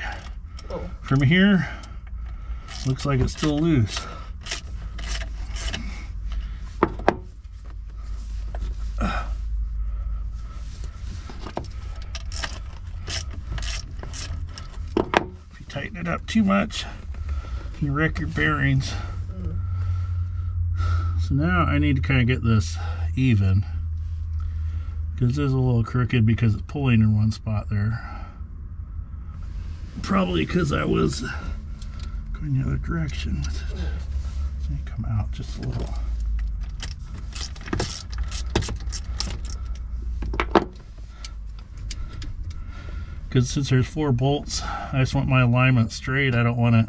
Oh. From here, looks like it's still loose. If you tighten it up too much, you wreck your bearings. So now I need to kind of get this even, because this is a little crooked because it's pulling in one spot there. Probably because I was going the other direction with it. So you come out just a little. Because since there's 4 bolts, I just want my alignment straight. I don't want it,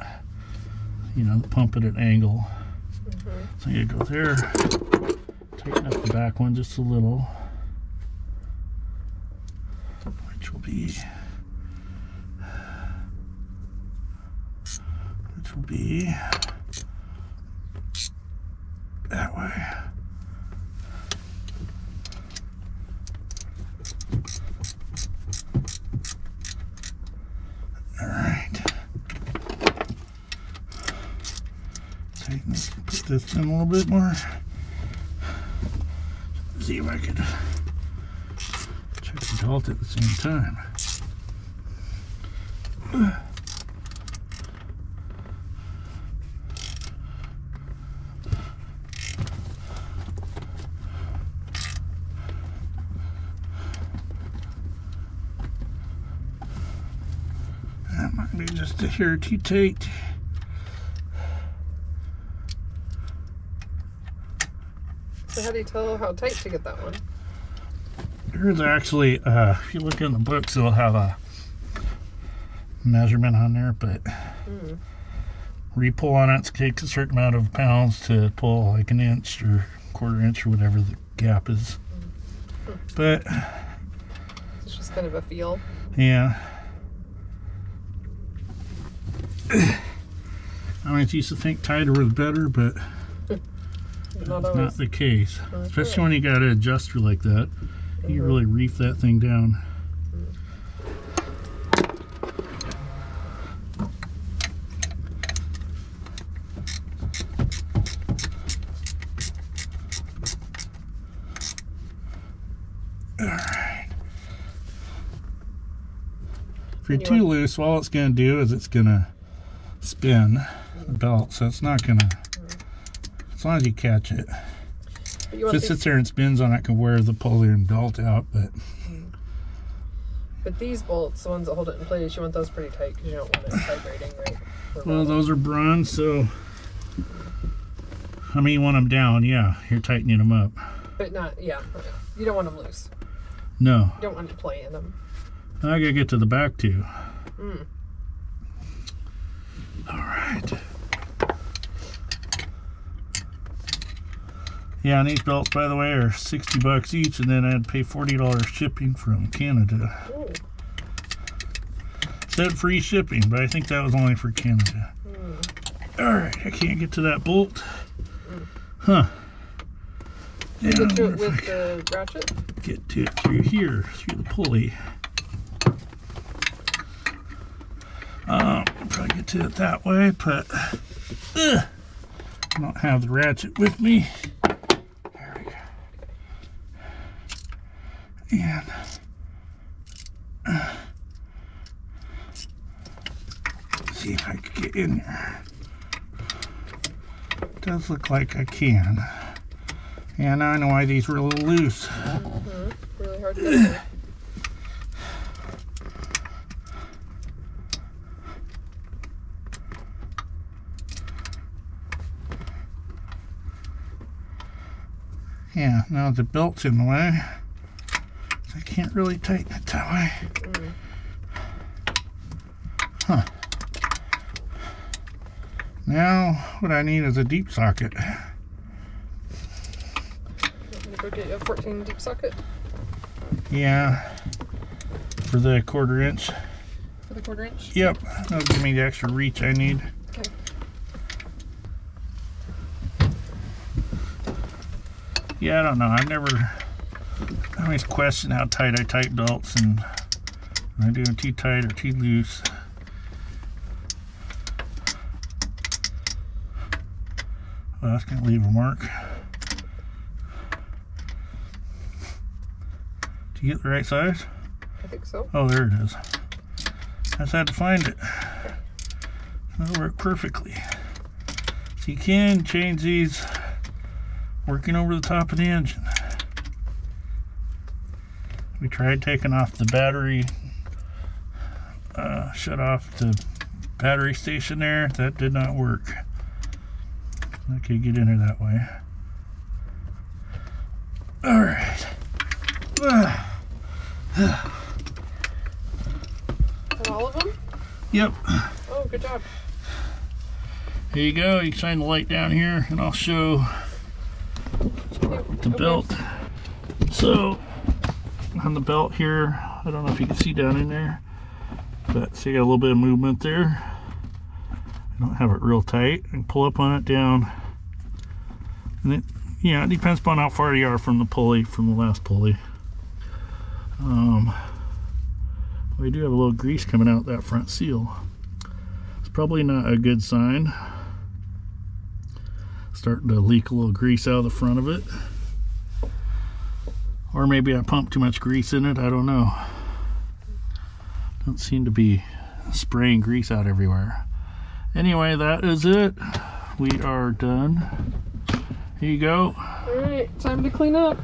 you know, pump at an angle. So you go there, tighten up the back one just a little, which will be be that way. All right. Tighten this, put this in a little bit more. See if I could check the bolt at the same time. That might be just a hair too tight. So how do you tell how tight to get that one? There's actually, if you look in the books, it'll have a measurement on there, but re-pull on it takes a certain amount of pounds to pull, like an inch or quarter inch or whatever the gap is. But it's just kind of a feel. Yeah. I always used to think tighter was better, but that's not the case. Especially when you got an adjuster like that. You really reef that thing down. Alright. If you're too loose, all it's going to do is it's going to spin the belt, so it's not going to, as long as you catch it. If it sits there and spins on it, can wear the pulley and belt out, but these bolts, the ones that hold it in place, you want those pretty tight because you don't want it vibrating, right? Well, those are bronze, so I mean, you want them down, yeah, you're tightening them up. But not, yeah, you don't want them loose. No. You don't want to play in them. I gotta get to the back too. All right. Yeah, and these belts, by the way, are 60 bucks each, and then I'd pay $40 shipping from Canada. Ooh. Said free shipping, but I think that was only for Canada. Alright, I can't get to that bolt. Huh. You get to it with the ratchet? Get to it through here, through the pulley. Probably get to it that way, but I don't have the ratchet with me. There we go. And see if I can get in there. It does look like I can. Yeah, now I know why these were a little loose. Really hard to get there. Yeah, now the belt's in the way, so I can't really tighten it that way. Huh. Now, what I need is a deep socket. You want me to go get you a 14 deep socket? Yeah, for the 1/4 inch. For the 1/4 inch? Yep, that'll give me the extra reach I need. Okay. Yeah, I don't know. I always question how tight I tighten belts, and am I doing too tight or too loose? Well, that's going to leave a mark. Did you get the right size? I think so. Oh, there it is. I just had to find it. That'll work perfectly. So you can change these working over the top of the engine. We tried taking off the battery, shut off the battery station there. That did not work. I could get in there that way. All right. Got all of them? Yep. Oh, good job. Here you go. You can shine the light down here, and I'll show the belt. So on the belt here, I don't know if you can see down in there, but see, got a little bit of movement there, I don't have it real tight. I can pull up on it, down. And it, yeah, it depends upon how far you are from the pulley, from the last pulley. We do have a little grease coming out that front seal. It's probably not a good sign. Starting to leak a little grease out of the front of it. Or maybe I pumped too much grease in it, I don't know. Don't seem to be spraying grease out everywhere. Anyway, that is it. We are done. Here you go. Alright, time to clean up.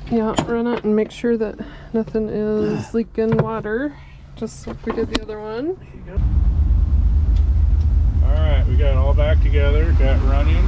Yeah, run it and make sure that nothing is leaking water, just like we did the other one. Alright, we got it all back together, got running.